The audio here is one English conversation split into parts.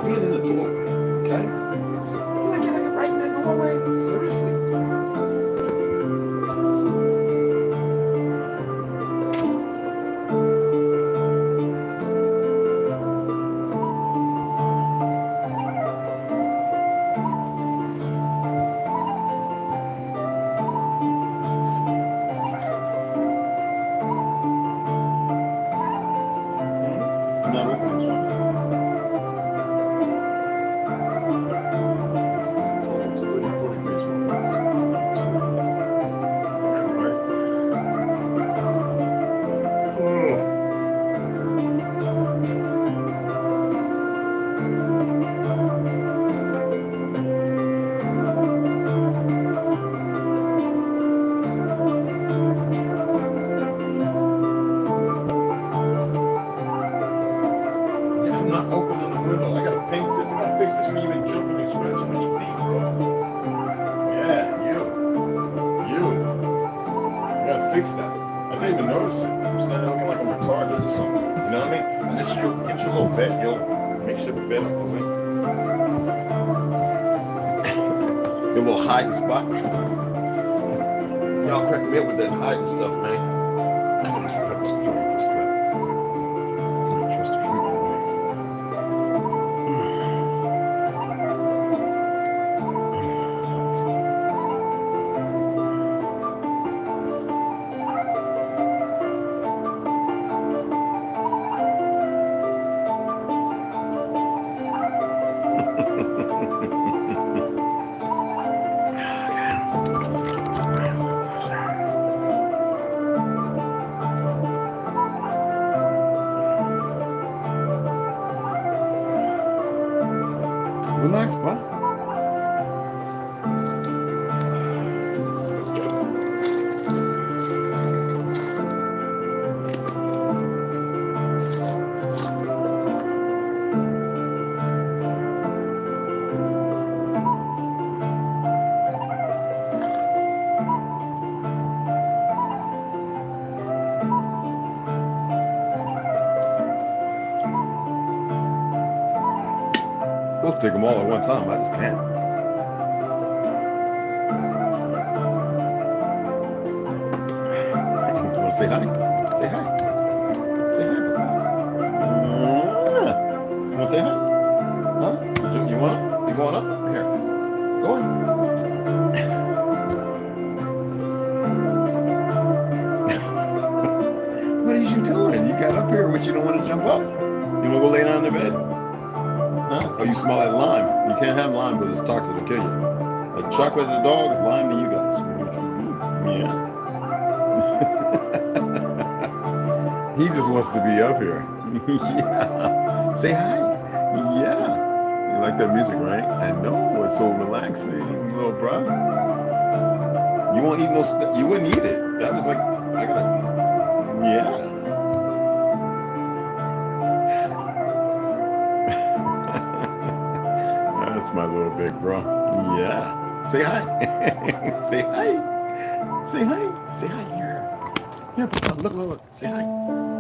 being in the doorway, okay? You like it right in the doorway? Seriously? I'm not opening this one. It's 30, 40 degrees. I'm not opening the window. I gotta paint this. I gotta fix this when you've been jumping and scratching on your feet, bro. Yeah, you. I gotta fix that. I didn't even notice it. I'm standing looking like I'm retarded or something. You know what I mean? Unless you get your little bed, you'll make sure the bed out the way. Your little hiding spot. Y'all crack me up with that hiding stuff, man. I think it's pepper spray. That's crap. I don't trust the fruit anymore. Relax, bud. We'll take them all at one time. I just can't. You want to say hi? Say hi. Say hi. You want to say hi? Huh? You want? You going up? Here. Go on. What is you doing? You got up here, but you don't want to jump up. You want to go lay down in the bed? Huh? Oh, you smell like lime. You can't have lime because it's toxic to kill you. Like chocolate to the dog is lime to you guys. Yeah. He just wants to be up here. Yeah. Say hi. Yeah. You like that music, right? I know. It's so relaxing, little bro. You won't eat no stuff. You wouldn't eat it. That was like, I gotta, yeah. That's my little big bro. Yeah. Say hi. Say hi. Say hi. Say hi here. Yeah, look. Say hi.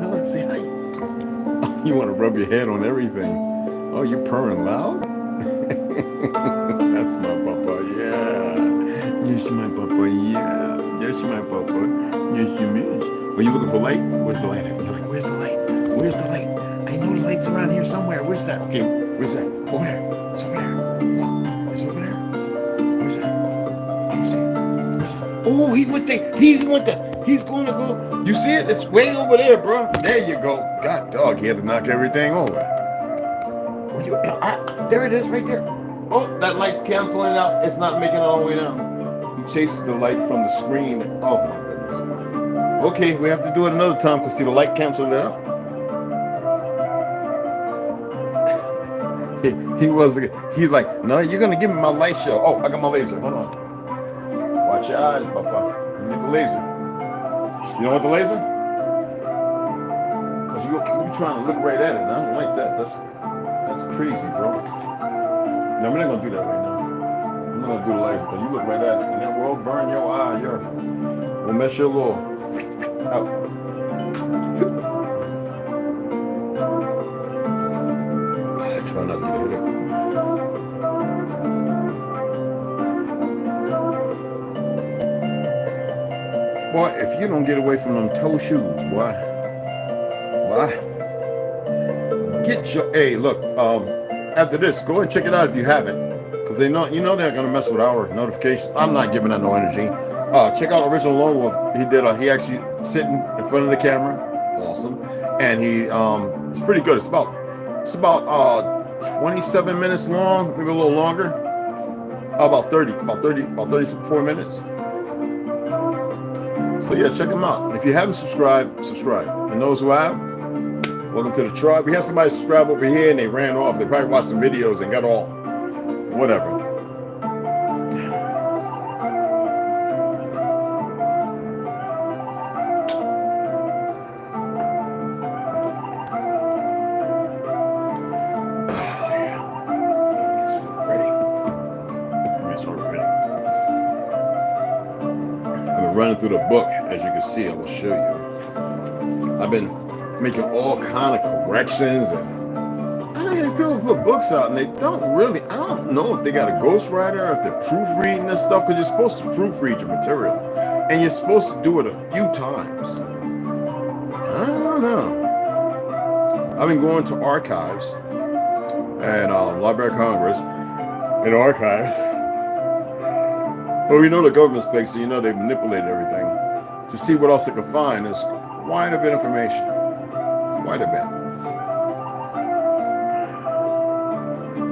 Look, say hi. Oh, you want to rub your head on everything. Oh, you purring loud? That's my papa. Yeah. Yes, my papa. Yeah. Yes, my papa. Yes, you miss. Are you looking for light? Where's the light? You're like, where's the light? Where's the light? I know the light's around here somewhere. Where's that? Okay, where's that? Over there. It's over there. Look, it's over there. Where's that? Let me see. Where's that? Oh, he's going to go. You see it? It's way over there, bro. There you go. God, dog, he had to knock everything over. There it is, right there. Oh, that light's canceling out. It's not making it all the way down. He chases the light from the screen. Oh my goodness. Okay, we have to do it another time because see the light canceled it out. He's like, no, you're gonna give me my light show. Oh, I got my laser. Hold on. Watch your eyes, papa. You need the laser. You don't want the laser? Because you're trying to look right at it. And I don't like that. That's crazy, bro. No, we're not gonna do that right now. I'm not gonna do the laser because you look right at it. And that will burn your eye. We'll mess your little out. Try not to get a headache. Boy, if you don't get away from them toe shoes, boy, get your, hey, look, after this, go and check it out if you haven't, because they know, they're going to mess with our notifications. I'm not giving that no energy. Check out Original Lone Wolf. He actually sitting in front of the camera. Awesome. And it's pretty good. It's about 27 minutes long, maybe a little longer. About 34 minutes. So yeah, check them out. And if you haven't subscribed, subscribe. And those who have, welcome to the tribe. We had somebody subscribe over here and they ran off. They probably watched some videos and got all whatever. Running through the book, as you can see, I will show you. I've been making all kind of corrections, and I don't know, people put books out and they don't really, I don't know if they got a ghostwriter or if they're proofreading this stuff, because you're supposed to proofread your material and you're supposed to do it a few times. I don't know. I've been going to archives and Library of Congress and archives. Well, we know the government's fake, so they manipulated everything to see what else they could find. There's quite a bit of information. Quite a bit.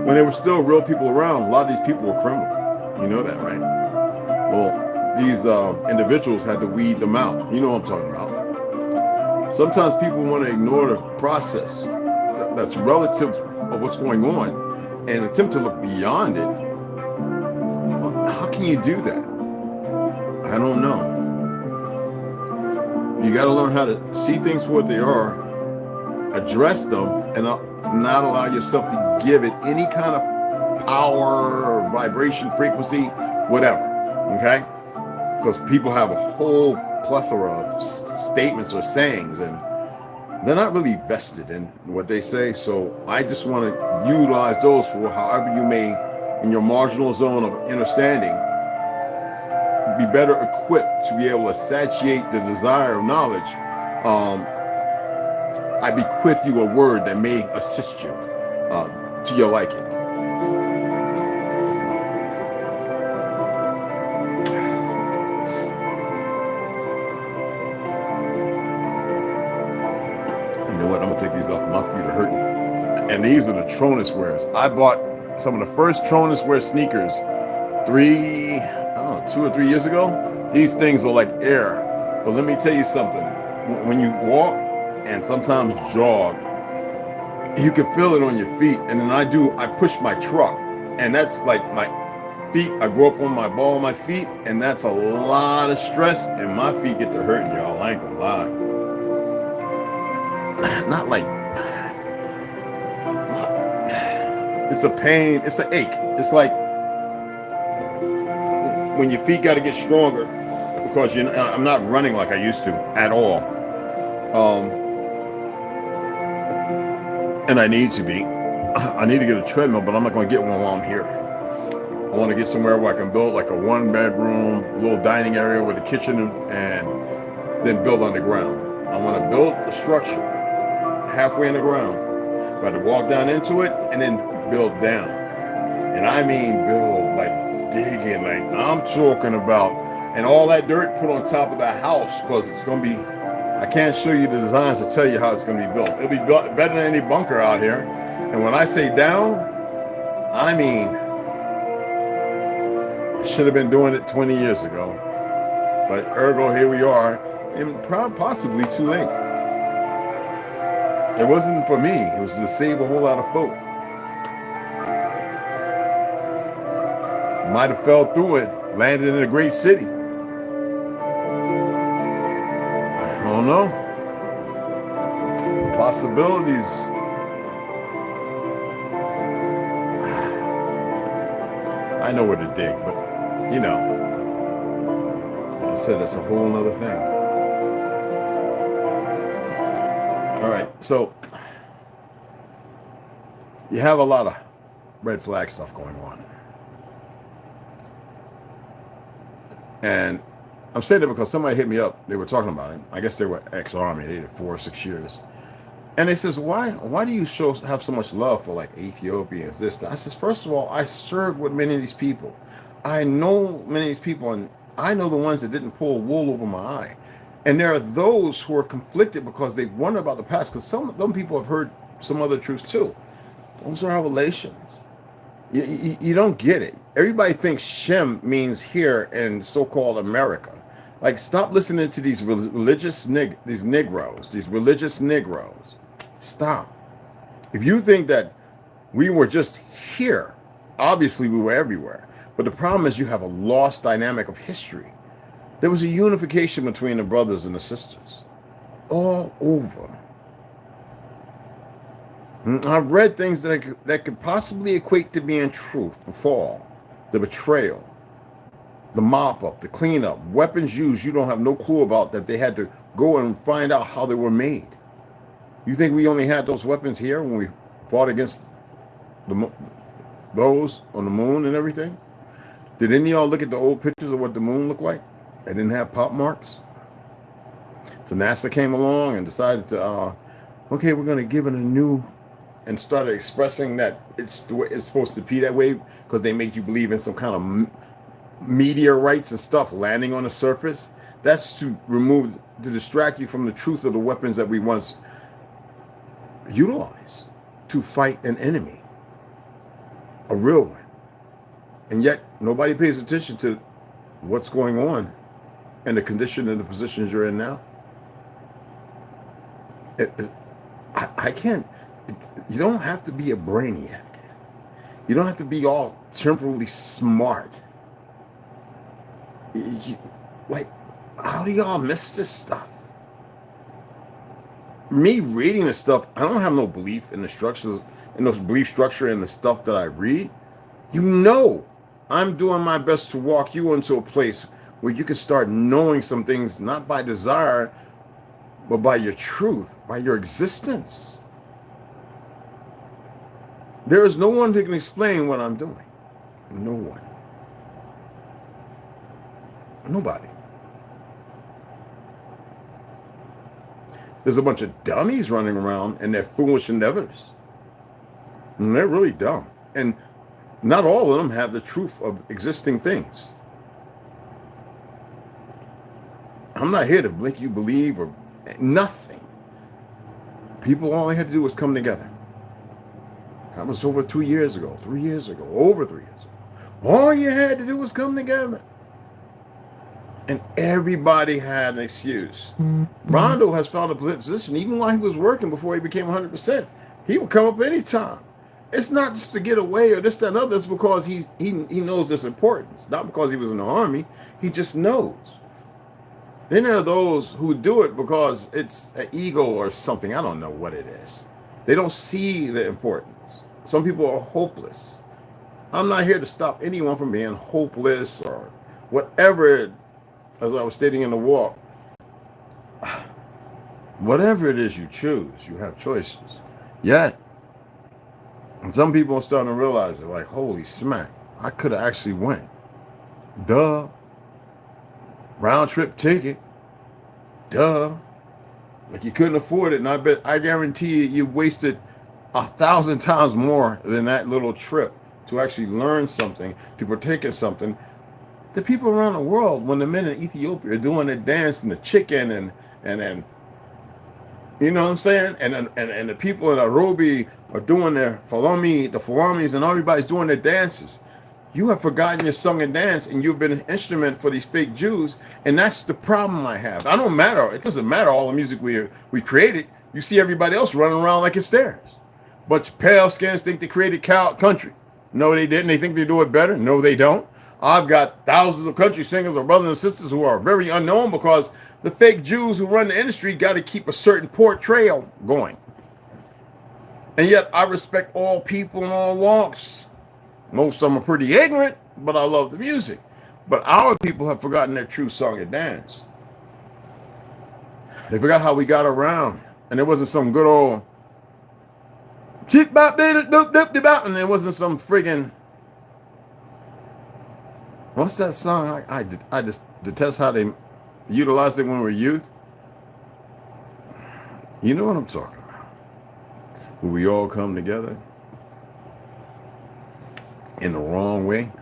When there were still real people around, a lot of these people were criminal. You know that, right? Well, these individuals had to weed them out. You know what I'm talking about. Sometimes people want to ignore the process that's relative of what's going on and attempt to look beyond it. How can you do that? I don't know. You got to learn how to see things for what they are, address them, and not allow yourself to give it any kind of power or vibration, frequency, whatever. Okay? Because people have a whole plethora of statements or sayings, and they're not really vested in what they say. So I just want to utilize those for however you may, in your marginal zone of understanding, be better equipped to be able to satiate the desire of knowledge. I bequeath you a word that may assist you to your liking. You know what? I'm gonna take these off. My feet are hurting. And these are the Tronus wears. I bought some of the first Tronus wear sneakers 2 or 3 years ago. These things are like air. But let me tell you something. When you walk and sometimes jog, you can feel it on your feet. And then I push my truck, and that's like my feet. I grow up on my ball of my feet, and that's a lot of stress, and my feet get to hurting, y'all. I ain't gonna lie. Not like, it's a pain, it's an ache. It's like when your feet got to get stronger, because I'm not running like I used to at all. And I need to be. I need to get a treadmill, but I'm not going to get one while I'm here. I want to get somewhere where I can build like a 1-bedroom, little dining area with a kitchen, and then build underground. I want to build a structure halfway in the ground. I have to walk down into it and then build down. And I mean build, like digging, like I'm talking about, and all that dirt put on top of the house, because it's going to be, I can't show you the designs to tell you how it's going to be built. It'll be built better than any bunker out here. And when I say down, I mean, I should have been doing it 20 years ago. But ergo, here we are, and possibly too late. It wasn't for me. It was to save a whole lot of folk. Might have fell through it, landed in a great city. I don't know. The possibilities. I know where to dig, but like I said, that's a whole nother thing. All right, so You have a lot of red flag stuff going on. And I'm saying that because somebody hit me up. They were talking about it. I guess they were ex-army. They did 4 or 6 years. And they says, why do you have so much love for like Ethiopians, this, that? I says, first of all, I served with many of these people. I know many of these people, and I know the ones that didn't pull wool over my eye. And there are those who are conflicted because they wonder about the past, because some of them people have heard some other truths too. Those are our relations. You don't get it. Everybody thinks Shem means here in so-called America. Like, stop listening to these religious these Negroes, these religious Negroes. Stop. If you think that we were just here, obviously we were everywhere. But the problem is you have a lost dynamic of history. There was a unification between the brothers and the sisters all over. I've read things that could possibly equate to being truth: the fall, the betrayal, the mop up, the cleanup, weapons used you don't have no clue about, that they had to go and find out how they were made. You think we only had those weapons here when we fought against those on the moon and everything? Did any of y'all look at the old pictures of what the moon looked like? It didn't have pop marks. So NASA came along and decided to, okay, we're going to give it a new, and started expressing that it's the way it's supposed to be that way, because they make you believe in some kind of meteorites and stuff landing on the surface. That's to distract you from the truth of the weapons that we once utilized to fight an enemy, a real one. And yet nobody pays attention to what's going on and the condition and the positions you're in now. I can't. You don't have to be a brainiac. You don't have to be all temporally smart. Like, how do y'all miss this stuff? Me reading this stuff, I don't have no belief in the structures, in those belief structure and the stuff that I read. You know, I'm doing my best to walk you into a place where you can start knowing some things, not by desire, but by your truth, by your existence. There is no one who can explain what I'm doing. No one. Nobody. There's a bunch of dummies running around, and they're foolish endeavors. And they're really dumb. And not all of them have the truth of existing things. I'm not here to make you believe or nothing. People, all they had to do was come together. That was over 2 years ago, 3 years ago, over 3 years ago. All you had to do was come together. And everybody had an excuse. Rondo has found a position, even while he was working before he became 100%. He would come up anytime. It's not just to get away or this, that, and other. It's because he knows this importance. Not because he was in the army. He just knows. Then there are those who do it because it's an ego or something. I don't know what it is. They don't see the importance. Some people are hopeless. I'm not here to stop anyone from being hopeless or whatever. As I was stating in the walk, whatever it is you choose, you have choices. Yet, and some people are starting to realize it, like, holy smack, I could have actually went. Duh. Round trip ticket. Duh. Like, you couldn't afford it, and I guarantee you wasted 1,000 times more than that little trip to actually learn something, to partake in something. The people around the world, when the men in Ethiopia are doing their dance and the chicken and you know what I'm saying? And the people in Nairobi are doing their the falamis, and everybody's doing their dances. You have forgotten your song and dance, and you've been an instrument for these fake Jews, and that's the problem I have. I don't matter. It doesn't matter all the music we created. You see everybody else running around like it's theirs. Bunch of pale skins think they created country. No, they didn't. They think they do it better. No, they don't. I've got thousands of country singers or brothers and sisters who are very unknown because the fake Jews who run the industry got to keep a certain portrayal going. And yet I respect all people in all walks. Most of them are pretty ignorant, but I love the music. But our people have forgotten their true song and dance. They forgot how we got around. And it wasn't some good old chit bop, and it wasn't some friggin', what's that song? I just detest how they utilize it when we're youth. You know what I'm talking about. When we all come together in the wrong way.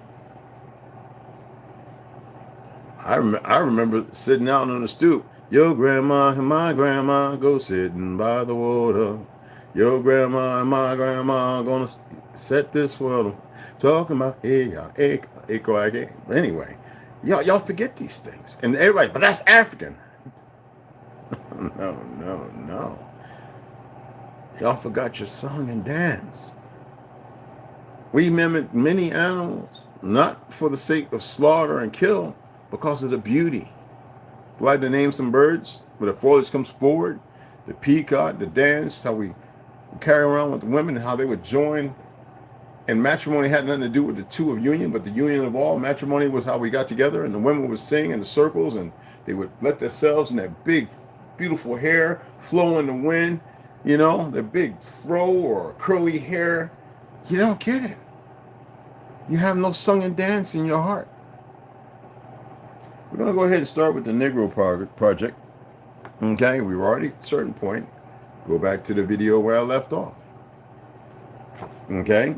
I remember sitting out on the stoop. Your grandma and my grandma go sitting by the water. Your grandma and my grandma gonna set this world. Talking about anyway, y'all forget these things, and everybody, but that's African. No. Y'all forgot your song and dance. We mimic many animals, not for the sake of slaughter and kill, because of the beauty. Do I have to name some birds? Where the foliage comes forward, the peacock, the dance, how we carry around with the women and how they would join. And matrimony had nothing to do with the two of union, but the union of all. Matrimony was how we got together, and the women would sing in the circles, and they would let themselves in that big, beautiful hair flow in the wind, you know, the big fro or curly hair. You don't get it. You have no song and dance in your heart. We're going to go ahead and start with the Negro project. Okay, we were already at a certain point. Go back to the video where I left off. Okay.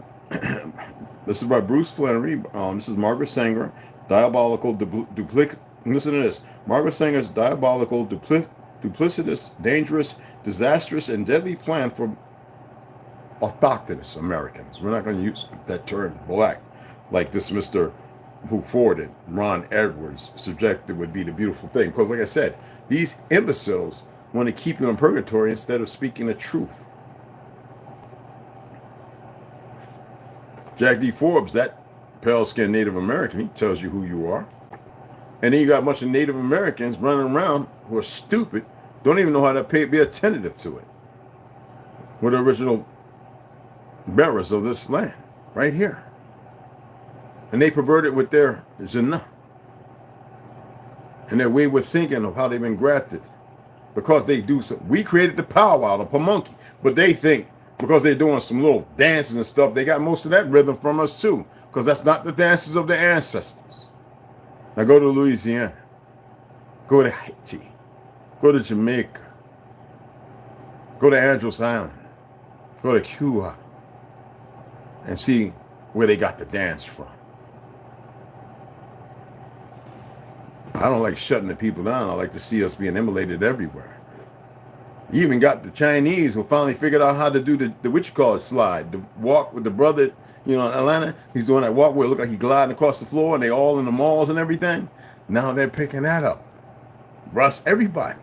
This is by Bruce Flannery. This is Margaret Sanger, Diabolical Listen to this. Margaret Sanger's diabolical, duplicitous, dangerous, disastrous, and deadly plan for autochthonous Americans. We're not going to use that term, black, like this Mr. who forwarded, Ron Edwards, subjected would be the beautiful thing. Because like I said, these imbeciles want to keep you in purgatory instead of speaking the truth. Jack D. Forbes, that pale-skinned Native American, he tells you who you are. And then you got a bunch of Native Americans running around who are stupid, don't even know how to be attentive to it. We're the original bearers of this land, right here. And they pervert it with their zina and their way of thinking of how they've been grafted. Because they do so. We created the powwow, the pamunky, but they think because they're doing some little dances and stuff, they got most of that rhythm from us too. Because that's not the dances of the ancestors. Now go to Louisiana. Go to Haiti. Go to Jamaica. Go to Andros Island. Go to Cuba. And see where they got the dance from. I don't like shutting the people down. I like to see us being immolated everywhere. You even got the Chinese who finally figured out how to do the what you call it slide, the walk with the brother, you know, in Atlanta. He's doing that walk where it looked like he gliding across the floor and they all in the malls and everything. Now they're picking that up. Russ, everybody.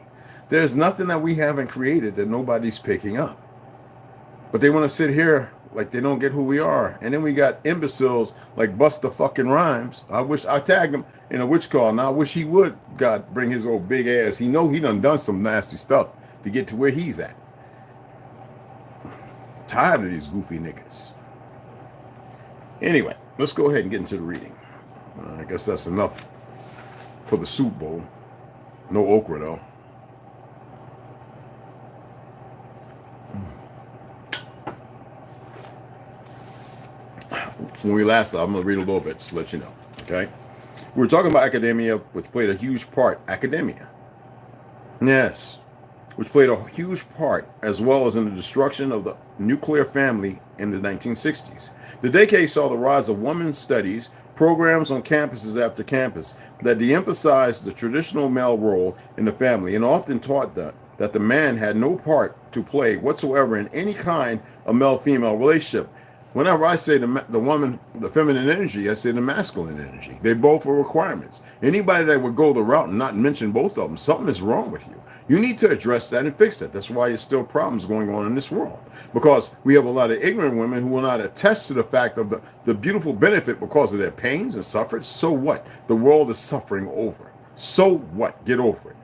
There's nothing that we haven't created that nobody's picking up. But they want to sit here like they don't get who we are. And then we got imbeciles like Busta fucking Rhymes. I wish I tagged him in a witch call. Now I wish he would, God, bring his old big ass. He know he done some nasty stuff to get to where he's at. Tired of these goofy niggas. Anyway, let's go ahead and get into the reading. I guess that's enough for the Soup Bowl. No okra though. When we last, I'm going to read a little bit just to let you know, okay? We were talking about academia, which played a huge part. Academia. Yes. Which played a huge part, as well as in the destruction of the nuclear family in the 1960s. The decade saw the rise of women's studies, programs on campuses after campus that de-emphasized the traditional male role in the family and often taught that the man had no part to play whatsoever in any kind of male-female relationship. Whenever I say the woman, the feminine energy, I say the masculine energy. They both are requirements. Anybody that would go the route and not mention both of them, something is wrong with you. You need to address that and fix that. That's why there's still problems going on in this world. Because we have a lot of ignorant women who will not attest to the fact of the beautiful benefit because of their pains and suffrage. So what? The world is suffering over. So what? Get over it.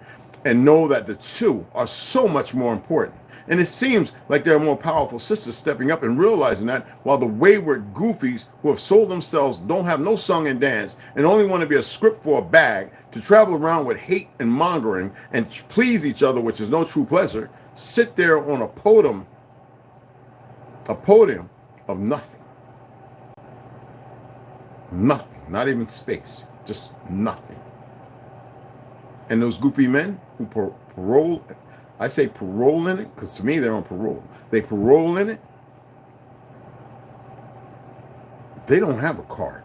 And know that the two are so much more important. And it seems like there are more powerful sisters stepping up and realizing that, while the wayward goofies who have sold themselves don't have no song and dance and only want to be a script for a bag to travel around with hate and mongering and please each other, which is no true pleasure, sit there on a podium A podium of nothing. Nothing. Not even space. Just nothing. And those goofy men who parole, I say parole in it, because to me they're on parole. They parole in it. They don't have a card.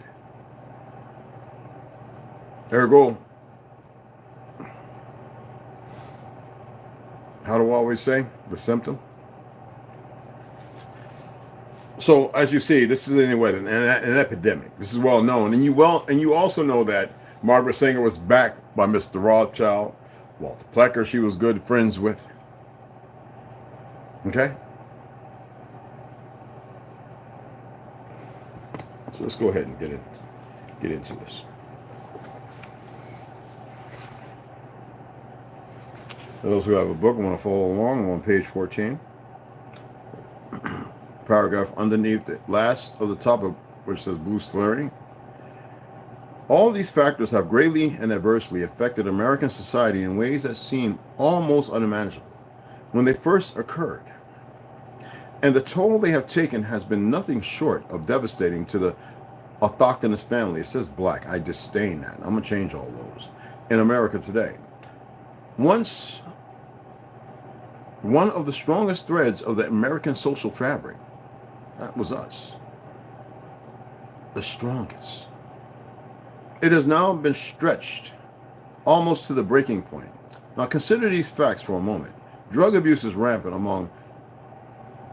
Ergo, how do I always say? The symptom. So as you see, this is anyway an epidemic. This is well known, and you also know that Margaret Sanger was backed by Mr. Rothschild, Walter Plecker. She was good friends with. Okay. So let's go ahead and get into this. For those who have a book and want to follow along, I'm on page 14. Paragraph underneath the last of the top of which says blue slurring. All these factors have greatly and adversely affected American society in ways that seem almost unmanageable when they first occurred. And the toll they have taken has been nothing short of devastating to the autochthonous family. It says black. I disdain that. I'm going to change all those. In America today. Once one of the strongest threads of the American social fabric. That was us. The strongest. It has now been stretched almost to the breaking point. Now consider these facts for a moment. Drug abuse is rampant among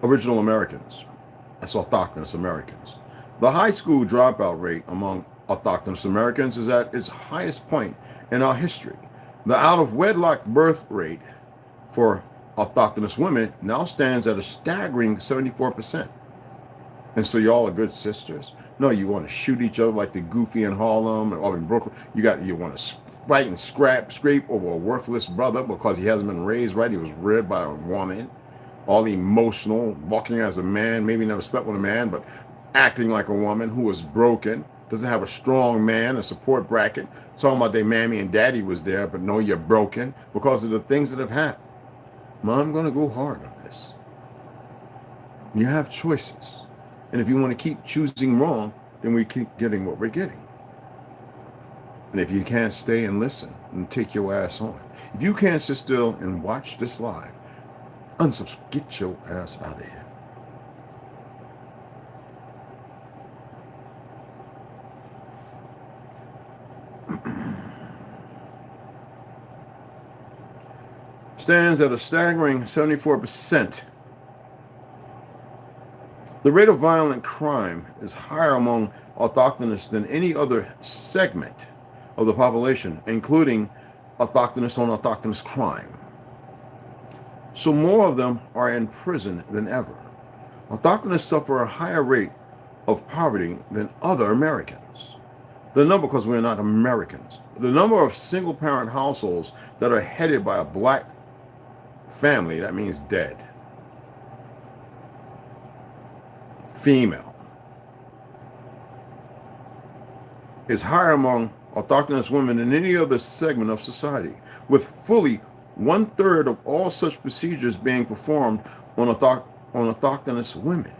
original Americans. That's autochthonous Americans. The high school dropout rate among autochthonous Americans is at its highest point in our history. The out-of-wedlock birth rate for autochthonous women now stands at a staggering 74%. And so y'all are good sisters? No, you want to shoot each other like the Goofy in Harlem or in Brooklyn. You want to fight and scrape over a worthless brother because he hasn't been raised right. He was reared by a woman, all emotional, walking as a man, maybe never slept with a man, but acting like a woman who was broken, doesn't have a strong man, a support bracket, talking about their mammy and daddy was there, but no, you're broken because of the things that have happened. Well, I'm going to go hard on this. You have choices. And if you want to keep choosing wrong, then we keep getting what we're getting. And if you can't stay and listen, then take your ass on. If you can't sit still and watch this live, unsubscribe, get your ass out of here. Stands at a staggering 74%. The rate of violent crime is higher among autochthonous than any other segment of the population, including autochthonous on autochthonous crime. So more of them are in prison than ever. Autochthonous suffer a higher rate of poverty than other Americans. The number, because we're not Americans, the number of single-parent households that are headed by a black family, that means dead. Female is higher among autochthonous women than any other segment of society, with fully 1/3 of all such procedures being performed on autochthonous women.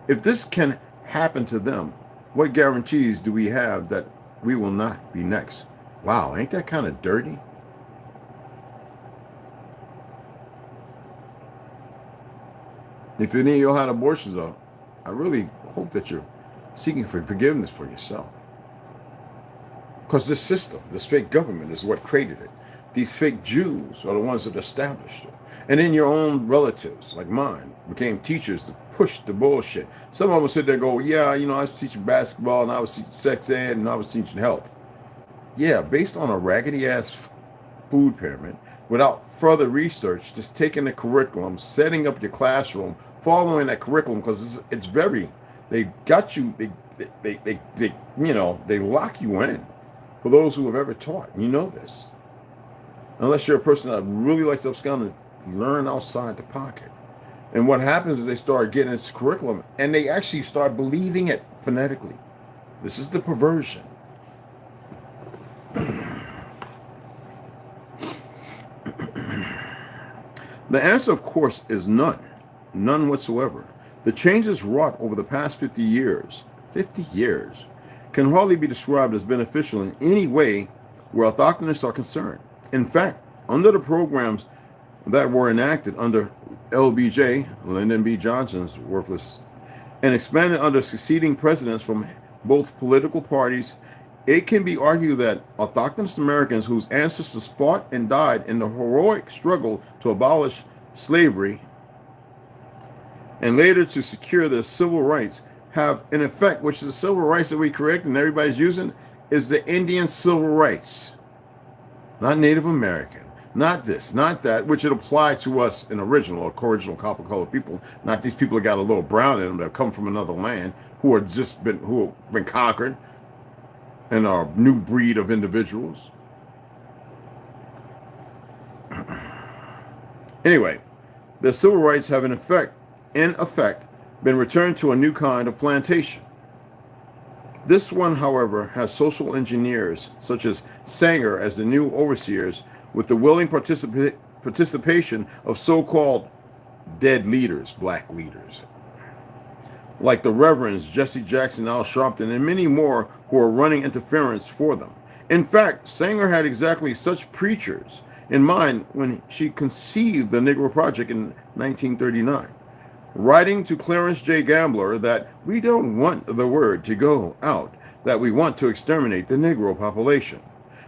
If this can happen to them, what guarantees do we have that we will not be next? Wow, ain't that kind of dirty? If any of y'all had abortions, though, I really hope that you're seeking for forgiveness for yourself. Because this system, this fake government is what created it. These fake Jews are the ones that established it. And then your own relatives, like mine, became teachers to push the bullshit. Some of them sit there and go, yeah, you know, I was teaching basketball and I was teaching sex ed and I was teaching health. Yeah, based on a raggedy-ass food pyramid, without further research, just taking the curriculum, setting up your classroom, following that curriculum, because it's very, they got you, they you know, they lock you in. For those who have ever taught, you know this. Unless you're a person that really likes to abscond and learn outside the pocket. And what happens is they start getting this curriculum and they actually start believing it phonetically. This is the perversion. The answer, of course, is none. None whatsoever. The changes wrought over the past 50 years, can hardly be described as beneficial in any way where autochthonists are concerned. In fact, under the programs that were enacted under LBJ, Lyndon B. Johnson's worthless, and expanded under succeeding presidents from both political parties, it can be argued that autochthonous Americans whose ancestors fought and died in the heroic struggle to abolish slavery and later to secure their civil rights have an effect, which is the civil rights that we correct and everybody's using, is the Indian civil rights, not Native American, not this, not that, which would apply to us in original copper-colored people, not these people that got a little brown in them that come from another land who have been conquered and are a new breed of individuals. Anyway, the civil rights have in effect, been returned to a new kind of plantation. This one, however, has social engineers such as Sanger as the new overseers, with the willing participation of so-called dead leaders, black leaders, like the Reverends Jesse Jackson, Al Sharpton, and many more who are running interference for them. In fact, Sanger had exactly such preachers in mind when she conceived the Negro Project in 1939, writing to Clarence J. Gambler that we don't want the word to go out that we want to exterminate the Negro population.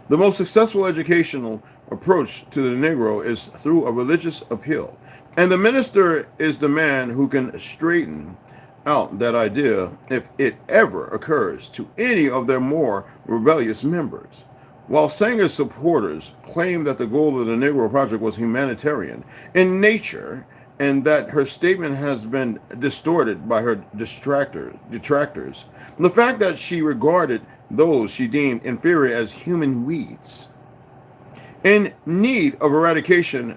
The most successful educational approach to the Negro is through a religious appeal, and the minister is the man who can straighten out that idea if it ever occurs to any of their more rebellious members. While Sanger's supporters claim that the goal of the Negro Project was humanitarian in nature and that her statement has been distorted by her detractors, the fact that she regarded those she deemed inferior as human weeds in need of eradication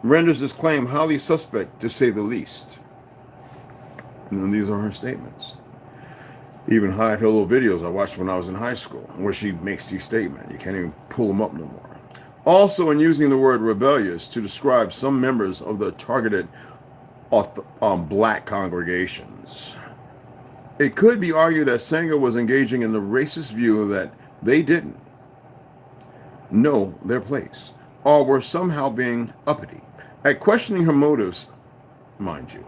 renders this claim highly suspect, to say the least. And these are her statements. Even hide her little videos I watched when I was in high school, where she makes these statements. You can't even pull them up no more. Also, in using the word rebellious to describe some members of the targeted black congregations, it could be argued that Sanger was engaging in the racist view that they didn't know their place, or were somehow being uppity. At questioning her motives, mind you,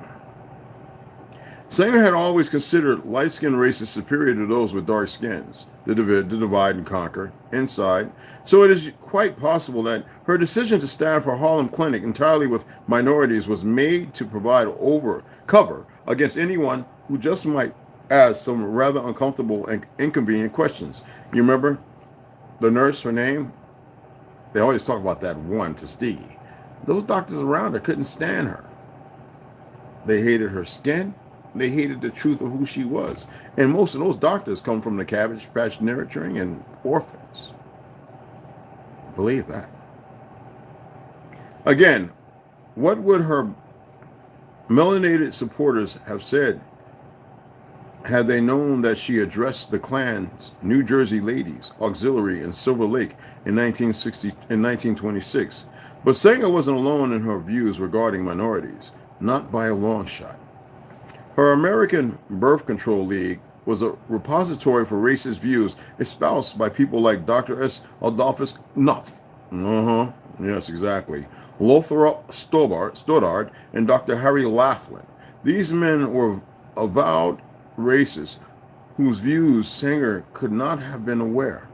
Sanger had always considered light-skinned races superior to those with dark skins, the divide and conquer inside, so it is quite possible that her decision to staff her Harlem clinic entirely with minorities was made to provide cover against anyone who just might ask some rather uncomfortable and inconvenient questions. You remember the nurse, her name? They always talk about that one, Tuskegee. Those doctors around her couldn't stand her. They hated her skin. They hated the truth of who she was. And most of those doctors come from the Cabbage Patch nurturing and orphans. Believe that. Again, what would her melanated supporters have said had they known that she addressed the Klan's New Jersey Ladies Auxiliary in Silver Lake in 1926? But Sanger wasn't alone in her views regarding minorities, not by a long shot. Her American Birth Control League was a repository for racist views espoused by people like Dr. S. Adolphus Knopf. Yes, exactly. Lothrop Stoddard and Dr. Harry Laughlin. These men were avowed racists whose views Sanger could not have been aware.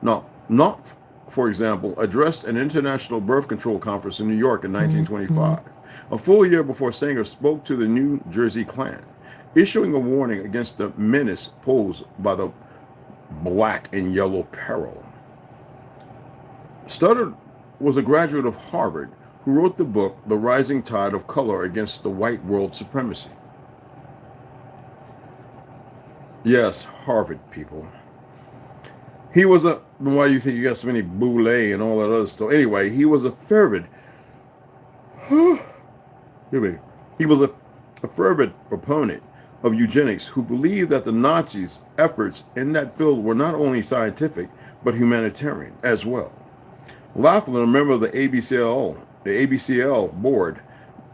Now, Knopf, for example, addressed an international birth control conference in New York in 1925. A full year before Sanger spoke to the New Jersey Klan, issuing a warning against the menace posed by the black and yellow peril. Stoddard was a graduate of Harvard who wrote the book, The Rising Tide of Color Against the White World Supremacy. Yes, Harvard people. He was a, why do you think you got so many Boulay and all that other stuff? Anyway, he was a fervent, he was a fervent proponent of eugenics who believed that the Nazis' efforts in that field were not only scientific, but humanitarian as well. Laughlin, a member of the ABCL board,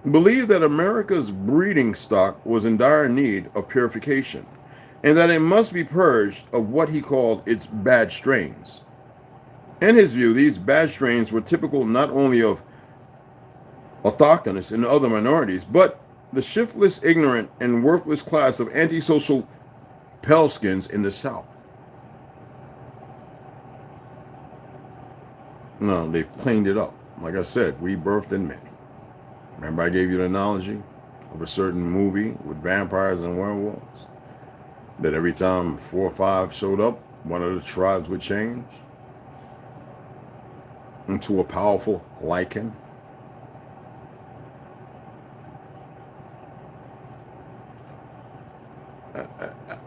believed that America's breeding stock was in dire need of purification, and that it must be purged of what he called its bad strains. In his view, these bad strains were typical not only of autochthonous and other minorities, but the shiftless, ignorant, and worthless class of antisocial paleskins in the South. No, they cleaned it up. Like I said, we birthed in many. Remember I gave you the analogy of a certain movie with vampires and werewolves? That every time 4 or 5 showed up, one of the tribes would change into a powerful lichen.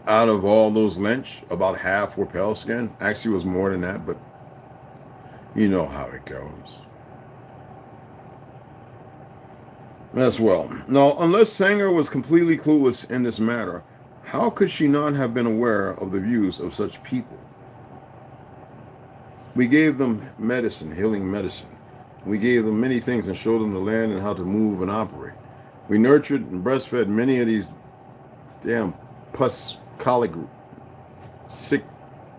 Out of all those lynch, about half were pale skinned. Actually, it was more than that, but you know how it goes. As well. Now, unless Sanger was completely clueless in this matter, how could she not have been aware of the views of such people? We gave them medicine, healing medicine. We gave them many things and showed them the land and how to move and operate. We nurtured and breastfed many of these damn pus, colic, sick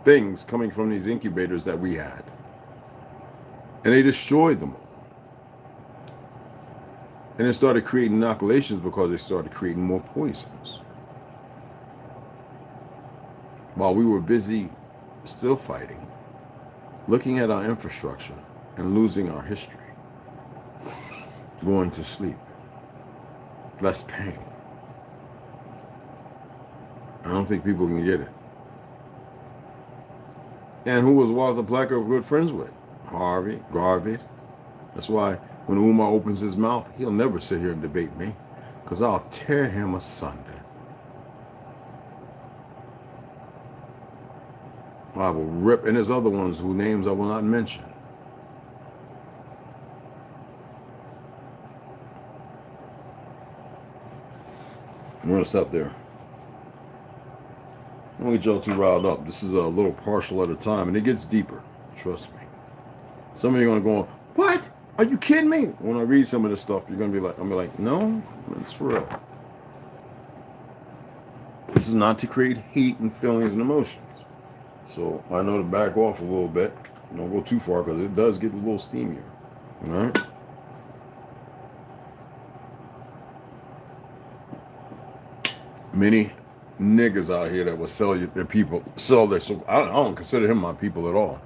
things coming from these incubators that we had. And they destroyed them all. And it started creating inoculations because they started creating more poisons. While we were busy still fighting, looking at our infrastructure and losing our history, going to sleep, less pain. I don't think people can get it. And who was Walter Plecker good friends with? Harvey, Garvey. That's why when Umar opens his mouth, he'll never sit here and debate me, because I'll tear him asunder. I will rip, and there's other ones whose names I will not mention. I'm going to stop there. I don't get y'all too riled up. This is a little partial at a time, and it gets deeper. Trust me. Some of you are going to go, what? Are you kidding me? When I read some of this stuff, you're going to be like, I'm going to be like, no, it's for real. This is not to create heat and feelings and emotions. So I know to back off a little bit. Don't go too far because it does get a little steamier. All right? Many niggas out here that will sell their people, sell their, so I don't consider him my people at all.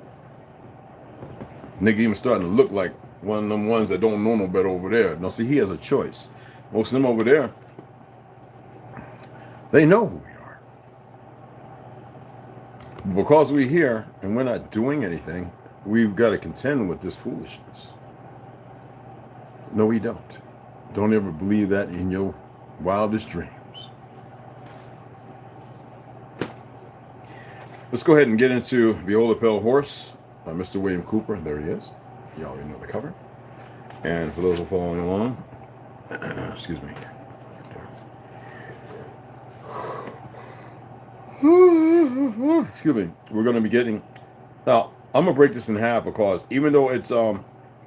Nigga even starting to look like one of them ones that don't know no better over there. Now see, he has a choice. Most of them over there, they know who we are. Because we're here and we're not doing anything, we've got to contend with this foolishness. No, we don't. Don't ever believe that in your wildest dreams. Let's go ahead and get into Behold a Pale Horse by Mr. William Cooper. There he is. You already know the cover. And for those who are following along, excuse me. Excuse me. We're going to be getting... Now, I'm going to break this in half because even though it's about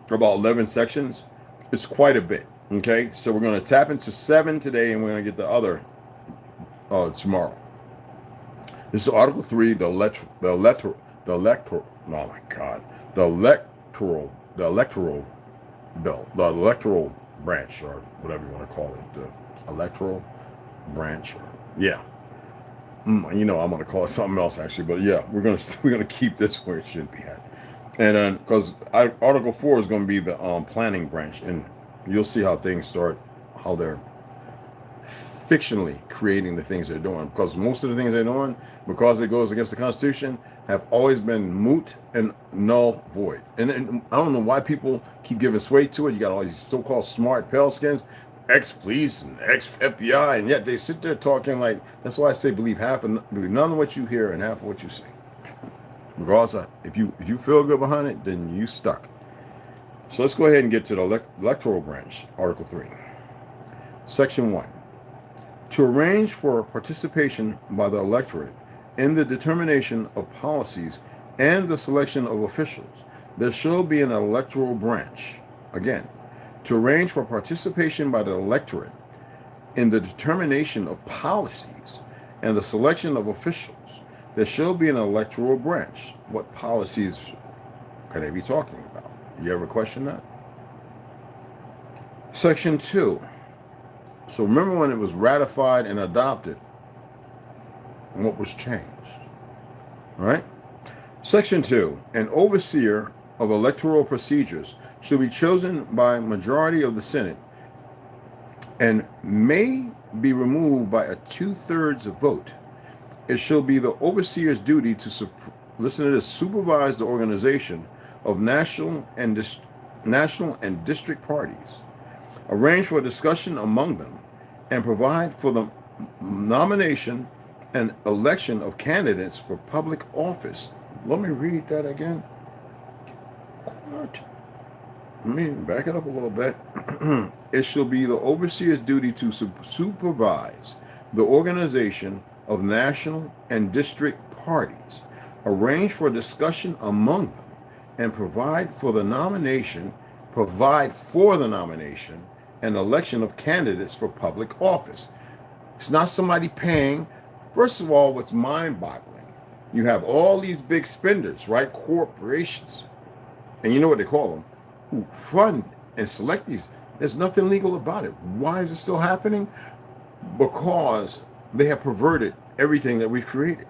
11 sections, it's quite a bit. Okay? So we're going to tap into 7 today and we're going to get the other tomorrow. This is Article 3, the electoral branch, or whatever you want to call it, the electoral branch, or yeah, you know, I'm going to call it something else actually, but yeah, we're gonna keep this where it should be at, and then because Article 4 is going to be the planning branch, and you'll see how things start, how they're fictionally creating the things they're doing, because most of the things they're doing, because it goes against the Constitution, have always been moot and null void. And I don't know why people keep giving sway to it. You got all these so-called smart pale skins, ex-police and ex-FBI, and yet they sit there talking like, that's why I say believe none of what you hear and half of what you see. Regardless, if you feel good behind it, then you stuck. So let's go ahead and get to the electoral branch, Article 3. Section 1. To arrange for participation by the electorate in the determination of policies and the selection of officials, there shall be an electoral branch. Again, to arrange for participation by the electorate in the determination of policies and the selection of officials. There shall be an electoral branch. What policies can they be talking about? You ever question that? Section 2. So remember when it was ratified and adopted, what was changed? All right? Section 2. An overseer of electoral procedures shall be chosen by majority of the Senate and may be removed by a 2/3 vote. It shall be the overseer's duty to listen to this, supervise the organization of national and district parties, arrange for a discussion among them, and provide for the nomination and election of candidates for public office. Let me read that again. What? Let me back it up a little bit. It shall be the overseer's duty to supervise the organization of national and district parties, arrange for discussion among them, and provide for the nomination and election of candidates for public office. It's not somebody paying. First of all, what's mind-boggling, you have all these big spenders, right? Corporations, and you know what they call them, who fund and select these. There's nothing legal about it. Why is it still happening? Because they have perverted everything that we've created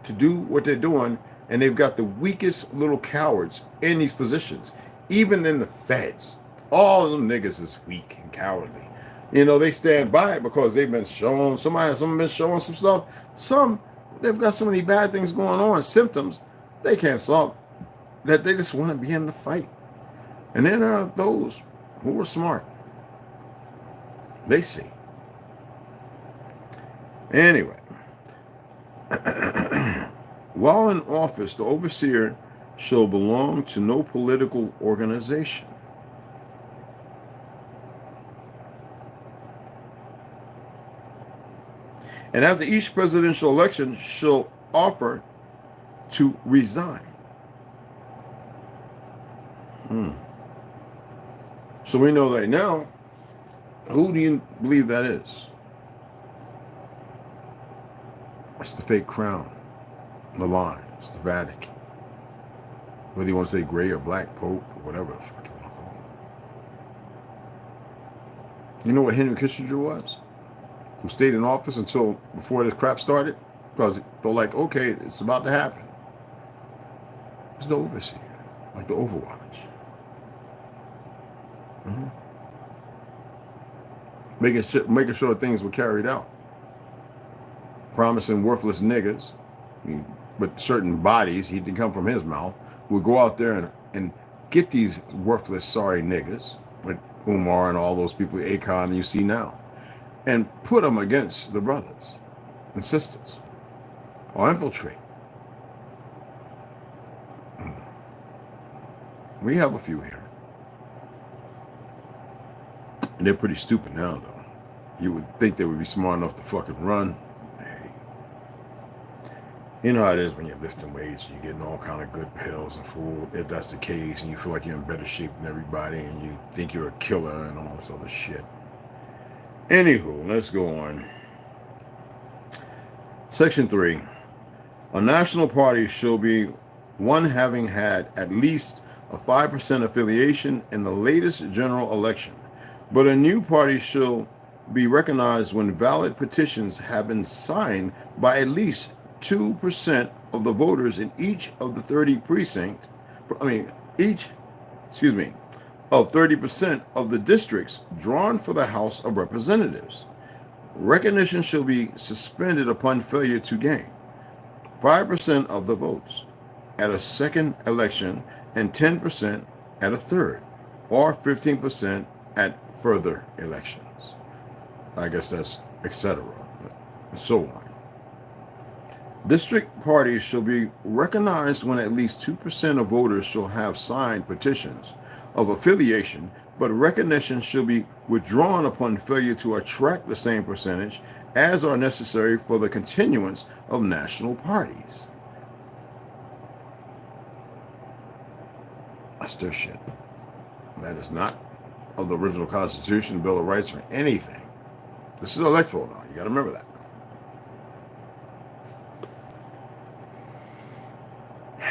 to do what they're doing, and they've got the weakest little cowards in these positions. Even in the feds, all of them niggas is weak and cowardly. You know, they stand by it because they've been shown, some been showing some stuff. Some, they've got so many bad things going on, symptoms, they can't solve, that they just want to be in the fight. And then there are those who are smart. They see. Anyway, while in office, the overseer shall belong to no political organization. And after each presidential election shall offer to resign. So we know that now. Who do you believe that is? It's the fake crown, the line, it's the Vatican. Whether you want to say gray or black pope or whatever the fuck you want to call him. You know what Henry Kissinger was? Who stayed in office until before this crap started? Because they're like, okay, it's about to happen. It's the overseer, like the Overwatch. Making sure things were carried out. Promising worthless niggas, but certain bodies, he didn't come from his mouth, would go out there and get these worthless, sorry niggas, like Umar and all those people, Akon you see now, and put them against the brothers and sisters, or infiltrate. We have a few here. And they're pretty stupid now, though. You would think they would be smart enough to fucking run. Hey. You know how it is when you're lifting weights and you're getting all kind of good pills and food. If that's the case, and you feel like you're in better shape than everybody, and you think you're a killer and all this other shit. Anywho, let's go on. Section 3. A national party shall be one having had at least a 5% affiliation in the latest general election. But a new party shall be recognized when valid petitions have been signed by at least 2% of the voters in each of the 30 precincts. Of 30% of the districts drawn for the House of Representatives. Recognition shall be suspended upon failure to gain 5% of the votes at a second election and 10% at a third, or 15% at further elections. I guess that's etc. and so on. District parties shall be recognized when at least 2% of voters shall have signed petitions of affiliation, but recognition shall be withdrawn upon failure to attract the same percentage as are necessary for the continuance of national parties. That's their shit. That is not of the original Constitution, Bill of Rights, or anything. This is electoral now. You got to remember that.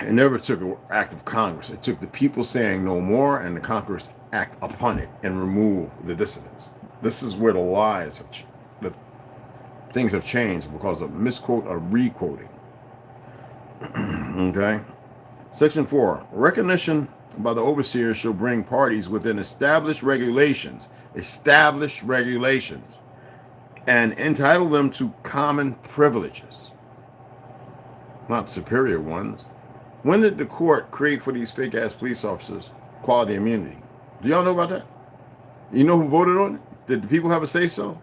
It never took an act of Congress. It took the people saying no more and the Congress act upon it and remove the dissidents. This is where the lies have, the things have changed because of misquote or requoting. Okay. Section 4. Recognition by the overseers shall bring parties within established regulations, and entitle them to common privileges, not superior ones. When did the court create for these fake-ass police officers quality immunity? Do y'all know about that? You know who voted on it? Did the people have a say-so?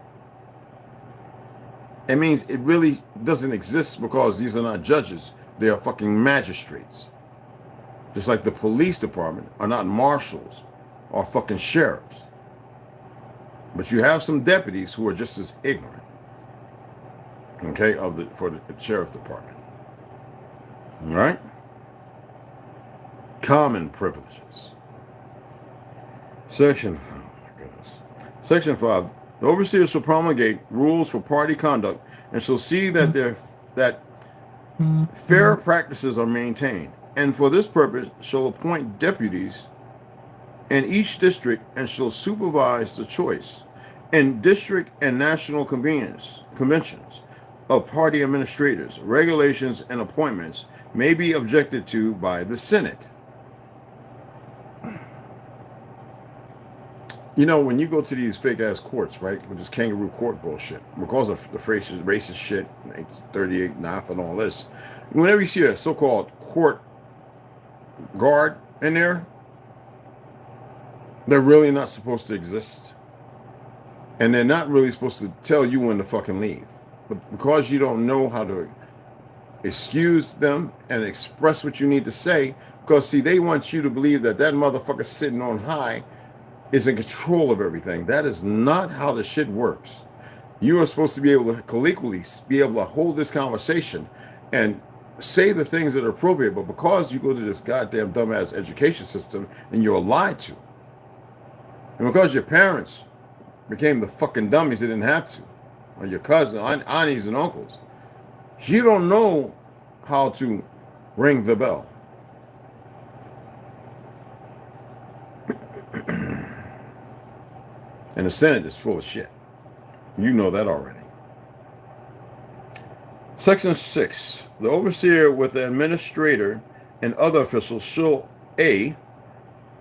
It means it really doesn't exist because these are not judges. They are fucking magistrates. Just like the police department are not marshals or fucking sheriffs. But you have some deputies who are just as ignorant, okay, for the sheriff department. All right? Common privileges. Section 5. The overseers shall promulgate rules for party conduct and shall see that fair practices are maintained, and for this purpose shall appoint deputies in each district and shall supervise the choice in district and national conventions of party administrators. Regulations and appointments may be objected to by the Senate. You know, when you go to these fake-ass courts, right, with this kangaroo court bullshit, because of the racist shit, 38, NAF, and all this, whenever you see a so-called court guard in there, they're really not supposed to exist. And they're not really supposed to tell you when to fucking leave. But because you don't know how to excuse them and express what you need to say, because, see, they want you to believe that motherfucker sitting on high is in control of everything. That is not how the shit works. You are supposed to be able to colloquially be able to hold this conversation and say the things that are appropriate, but because you go to this goddamn dumbass education system and you're lied to, and because your parents became the fucking dummies that didn't have to, or your cousin, aunties, and uncles, you don't know how to ring the bell. And the Senate is full of shit. You know that already. Section 6. The overseer with the administrator and other officials shall A.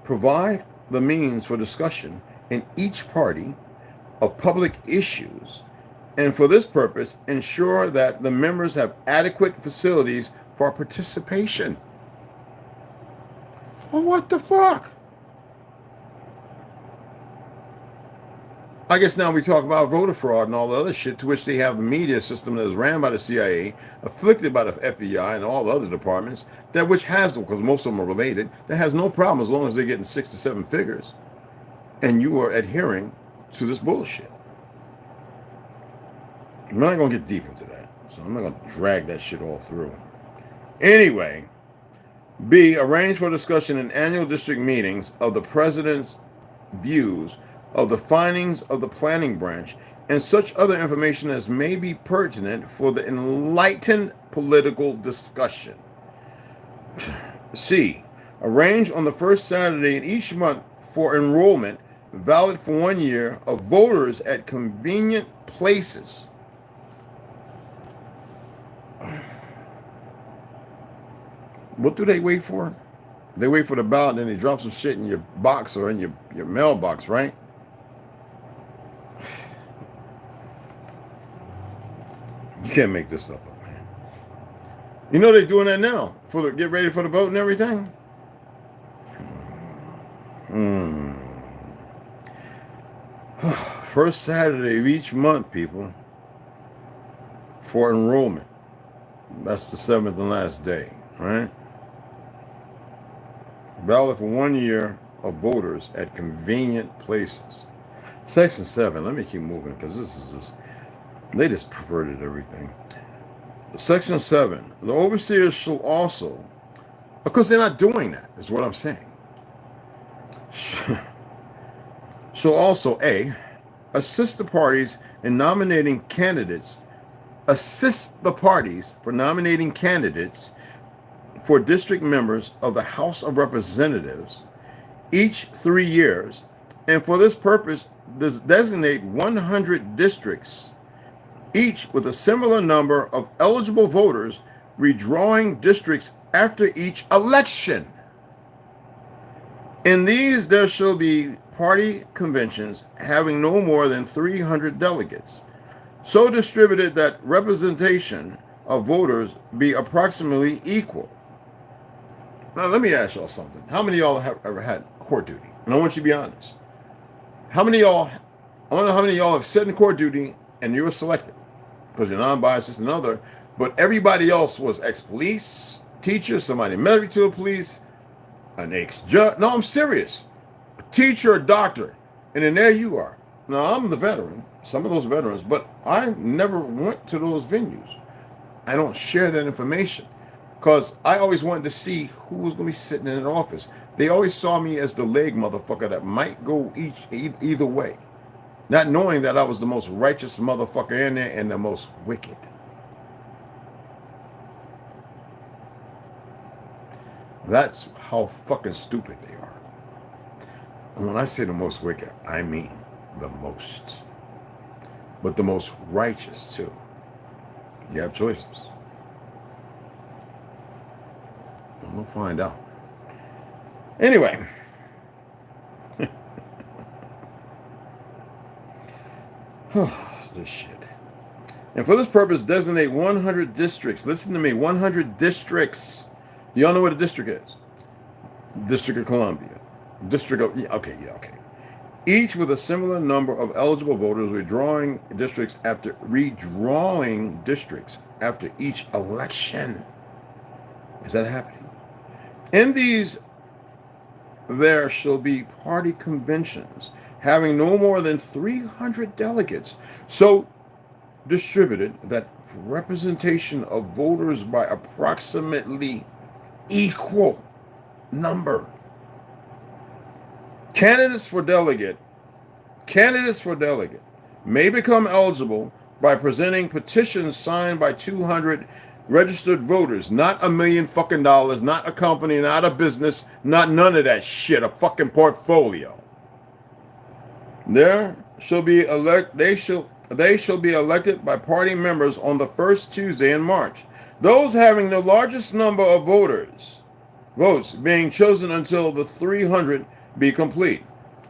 provide the means for discussion in each party of public issues, and for this purpose ensure that the members have adequate facilities for participation. Well, what the fuck? I guess now we talk about voter fraud and all the other shit, to which they have a media system that is ran by the CIA, afflicted by the FBI and all the other departments, that which has, because most of them are related, that has no problem as long as they're getting 6 to 7 figures. And you are adhering to this bullshit. I'm not going to get deep into that, so I'm not going to drag that shit all through. Anyway, B, arrange for discussion in annual district meetings of the president's views of the findings of the planning branch and such other information as may be pertinent for the enlightened political discussion. C, arrange on the first Saturday in each month for enrollment, valid for 1 year, of voters at convenient places. What do they wait for? They wait for the ballot, and then they drop some shit in your box or in your mailbox, right? You can't make this stuff up, man. You know they're doing that now for get ready for the vote and everything. First Saturday of each month, people, for enrollment. That's the 7th and last day, right? Valid for 1 year of voters at convenient places. Section 7. Let me keep moving because this is just. They just perverted everything. Section 7. The overseers shall also, because they're not doing that, is what I'm saying, shall also A, assist the parties in nominating candidates, assist the parties for nominating candidates for district members of the House of Representatives each 3 years, and for this purpose designate 100 districts, each with a similar number of eligible voters, redrawing districts after each election. In these there shall be party conventions having no more than 300 delegates, so distributed that representation of voters be approximately equal. Now let me ask y'all something. How many of y'all have ever had court duty? And I want you to be honest. How many of y'all, I want to know how many of y'all have sat in court duty and you were selected because you're non-biased, this and another, but everybody else was ex-police, teacher, somebody married to a police, an ex-judge. No, I'm serious. A teacher, a doctor. And then there you are. Now, I'm the veteran, some of those veterans, but I never went to those venues. I don't share that information because I always wanted to see who was going to be sitting in an office. They always saw me as the leg motherfucker that might go either way, not knowing that I was the most righteous motherfucker in there and the most wicked. That's how fucking stupid they are. And when I say the most wicked, I mean the most. But the most righteous too. You have choices. And we'll find out. Anyway. This shit. And for this purpose, designate 100 districts. Listen to me, 100 districts. Y'all know what a district is? District of Columbia. District of, okay. Each with a similar number of eligible voters, redrawing districts after each election. Is that happening? In these, there shall be party conventions having no more than 300 delegates, so distributed that representation of voters by approximately equal number. Candidates for delegate may become eligible by presenting petitions signed by 200 registered voters, not $1 million fucking dollars, not a company, not a business, not none of that shit, a fucking portfolio. They shall be elected by party members on the first Tuesday in March. Those having the largest number of votes being chosen until the 300 be complete.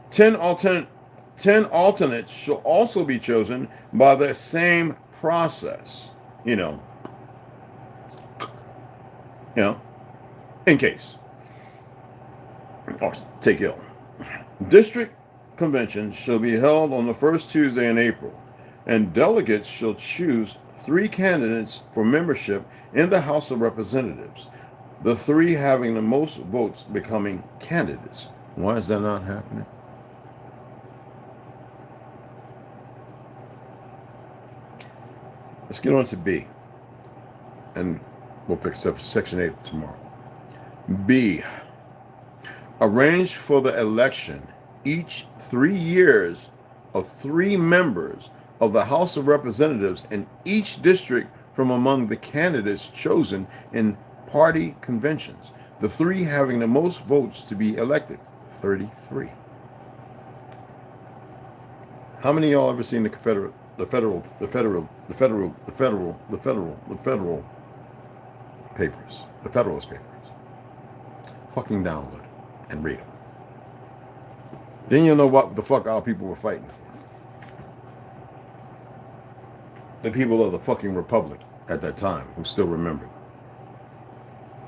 10 alternates shall also be chosen by the same process. In case. Or take ill. District conventions shall be held on the first Tuesday in April, and delegates shall choose 3 candidates for membership in the House of Representatives, the 3 having the most votes becoming candidates. Why is that not happening? Let's get on to B, and we'll pick section 8 tomorrow. B, arrange for the election each 3 years of 3 members of the House of Representatives in each district from among the candidates chosen in party conventions, the 3 having the most votes to be elected. 33. How many of y'all ever seen the federal papers, the Federalist Papers? Fucking download it and read them. Then you'll know what the fuck our people were fighting for. The people of the fucking Republic at that time who still remember.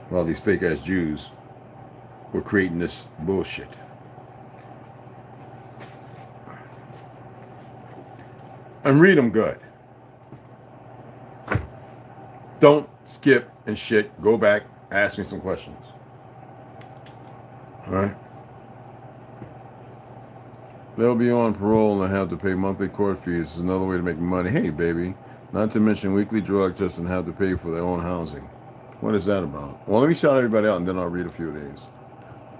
While these fake ass Jews were creating this bullshit. And read them good. Don't skip and shit. Go back. Ask me some questions. All right. They'll be on parole and have to pay monthly court fees. It's another way to make money. Hey, baby. Not to mention weekly drug tests and have to pay for their own housing. What is that about? Well, let me shout everybody out and then I'll read a few of these.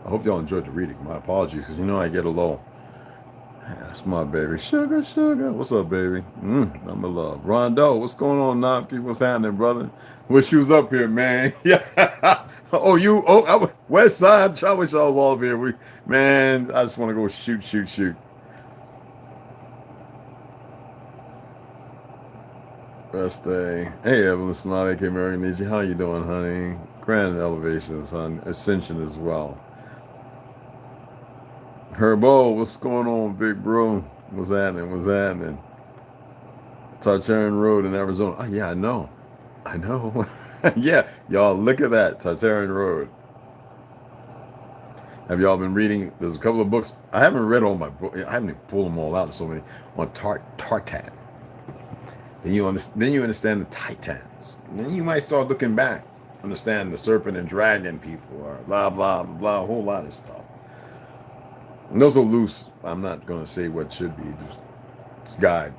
I hope y'all enjoyed the reading. My apologies, because I get a little That's my baby. Sugar, sugar. What's up, baby? I'm in love. Rondo, what's going on, Nafki? What's happening, brother? Wish you was up here, man. Yeah. West Side. I wish I was all up here. Man, I just want to go shoot, shoot, shoot. Best day. Hey, Evelyn Smiley, K. American Nietzsche. How you doing, honey? Grand elevations, hon. Ascension as well. Herbo, what's going on, big bro? What's happening? What's happening? Tartarian Road in Arizona. Oh, yeah, I know. I know. Yeah, y'all, look at that. Tartarian Road. Have y'all been reading? There's a couple of books. I haven't read all my books. I haven't even pulled them all out. So many on Tartan. Then you understand the Titans. And then you might start looking back, understand the serpent and dragon people, or blah blah blah blah, a whole lot of stuff. And those are loose. I'm not going to say what should be. It's guide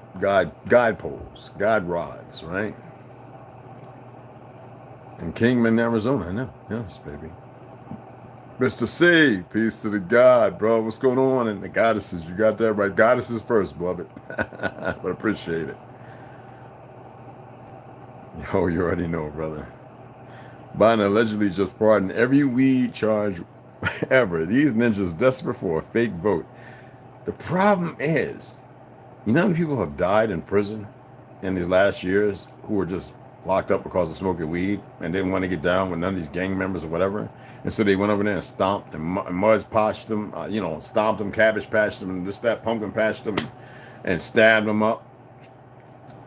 poles, guide rods, right? And Kingman, Arizona. I know. Yes, baby. Mr. C, peace to the God, bro. What's going on? And the goddesses, you got that right. Goddesses first, beloved. But appreciate it. Yo, you already know, brother. Biden allegedly just pardoned every weed charge ever. These ninjas desperate for a fake vote. The problem is, you know how many people have died in prison in these last years who were just locked up because of smoking weed and didn't want to get down with none of these gang members or whatever. And so they went over there and stomped and mud patched them, stomped them, cabbage patched them, and this, that, pumpkin patched them, and stabbed them up.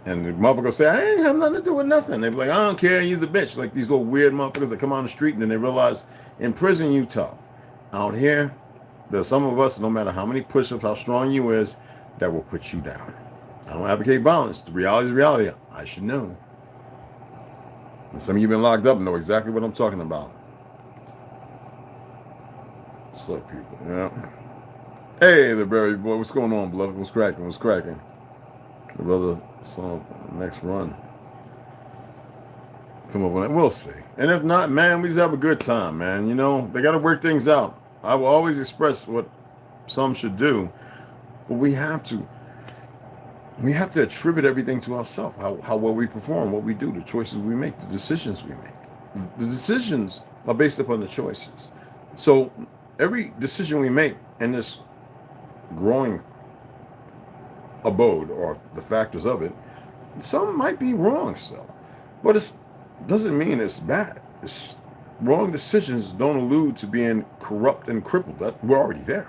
And the motherfucker say, I ain't have nothing to do with nothing. They be like, I don't care, he's a bitch. Like these little weird motherfuckers that come on the street and then they realize in prison you tough. Out here, there's some of us, no matter how many push-ups, how strong you is, that will put you down. I don't advocate violence. The reality is reality. I should know. And some of you been locked up and know exactly what I'm talking about. What's up, people? Yeah. Hey, the berry boy. What's going on, beloved? What's cracking? What's cracking? The brother saw next run. Come up on it. We'll see. And if not, man, we just have a good time, man. You know, they got to work things out. I will always express what some should do, but we have to attribute everything to ourselves, how well we perform, what we do, the choices we make, the decisions we make. The decisions are based upon the choices. So every decision we make in this growing abode, or the factors of it, some might be wrong still, but it doesn't mean it's bad. Wrong decisions don't allude to being corrupt and crippled. We're already there,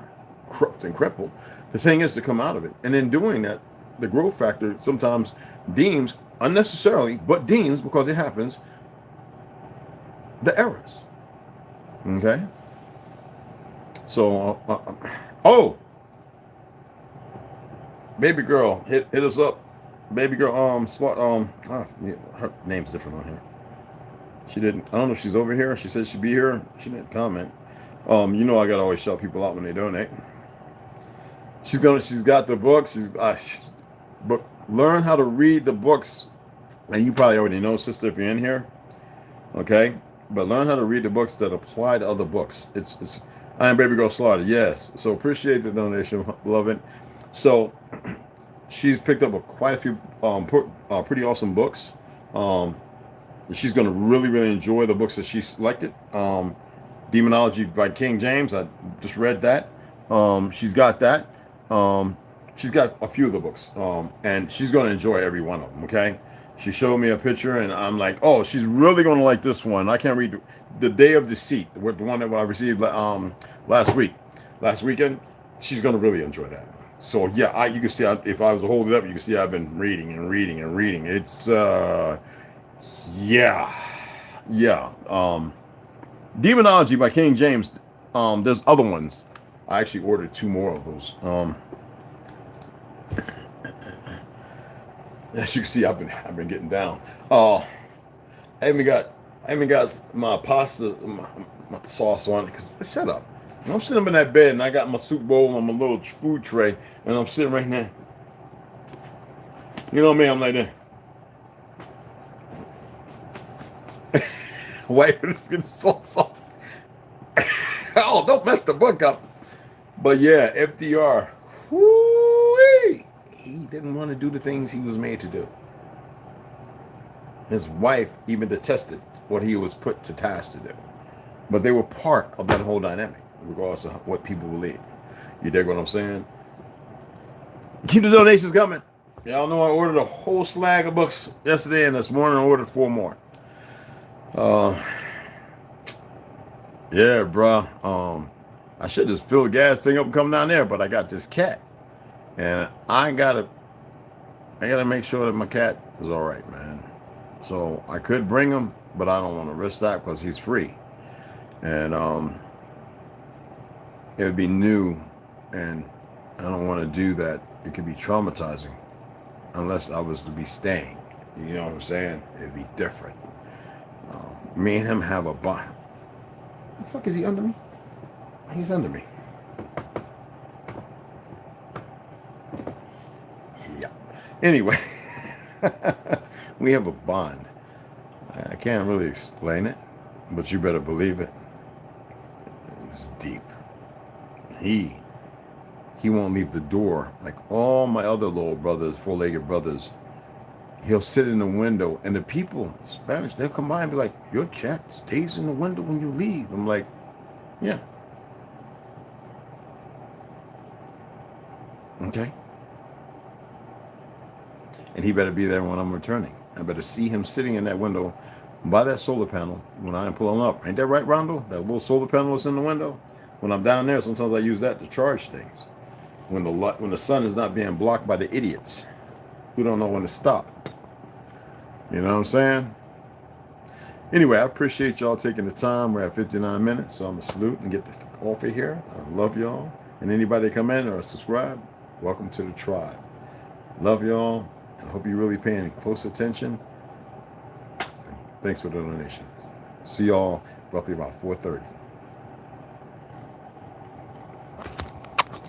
corrupt and crippled. The thing is to come out of it, and in doing that, the growth factor sometimes deems unnecessarily, but deems, because it happens, the errors. Okay. So, baby girl, hit us up. Baby girl, her name's different on here. She didn't. I don't know if she's over here. She said she'd be here. She didn't comment. You know I gotta always shout people out when they donate. She's got the books. But learn how to read the books, and you probably already know, sister, if you're in here. Okay, but learn how to read the books that apply to other books. I am Baby Girl Slaughter. Yes. So appreciate the donation, beloved. So she's picked up quite a few pretty awesome books. She's going to really, really enjoy the books that she selected. Demonology by King James. I just read that. She's got that. She's got a few of the books. And she's going to enjoy every one of them, okay? She showed me a picture, and I'm like, oh, she's really going to like this one. I can't read The Day of Deceit, the one that I received last weekend. She's going to really enjoy that. So, yeah, you can see, if I was to hold it up, you can see I've been reading and reading and reading. It's, yeah. Demonology by King James. There's other ones. I actually ordered 2 more of those. As you can see, I've been getting down. I haven't got my pasta, my sauce on it. Cause shut up. I'm sitting up in that bed and I got my soup bowl on my little food tray, and I'm sitting right now. You know me, I'm like that. Wait, it's getting so soft. Oh, don't mess the book up. But yeah, FDR. Woo. he didn't want to do the things he was made to do. His wife even detested what he was put to task to do. But they were part of that whole dynamic, regardless of what people believe. You dig what I'm saying? Keep the donations coming. Y'all know I ordered a whole slag of books yesterday, and this morning I ordered 4 more. Yeah, bruh. I should just fill the gas thing up and come down there, but I got this cat, and I gotta make sure that my cat is all right, man. So I could bring him, but I don't want to risk that because he's free, and it would be new, and I don't want to do that. It could be traumatizing unless I was to be staying. You know what I'm saying? It'd be different. Me and him have a bond. The fuck is he under me? He's under me. Yeah. Anyway, we have a bond. I can't really explain it, but you better believe it. It's deep. He won't leave the door like all my other little brothers, 4-legged brothers. He'll sit in the window, and the people, Spanish, they'll come by and be like, your cat stays in the window when you leave. I'm like, yeah. Okay. And he better be there when I'm returning. I better see him sitting in that window by that solar panel when I'm pulling up. Ain't that right, Rondo? That little solar panel that's in the window? When I'm down there, sometimes I use that to charge things. When the sun is not being blocked by the idiots who don't know when to stop. You know what I'm saying? Anyway, I appreciate y'all taking the time. We're at 59 minutes, so I'm going to salute and get the fuck off of here. I love y'all. And anybody that come in or subscribe, welcome to the tribe. Love y'all, and hope you're really paying close attention. And thanks for the donations. See y'all roughly about 4:30.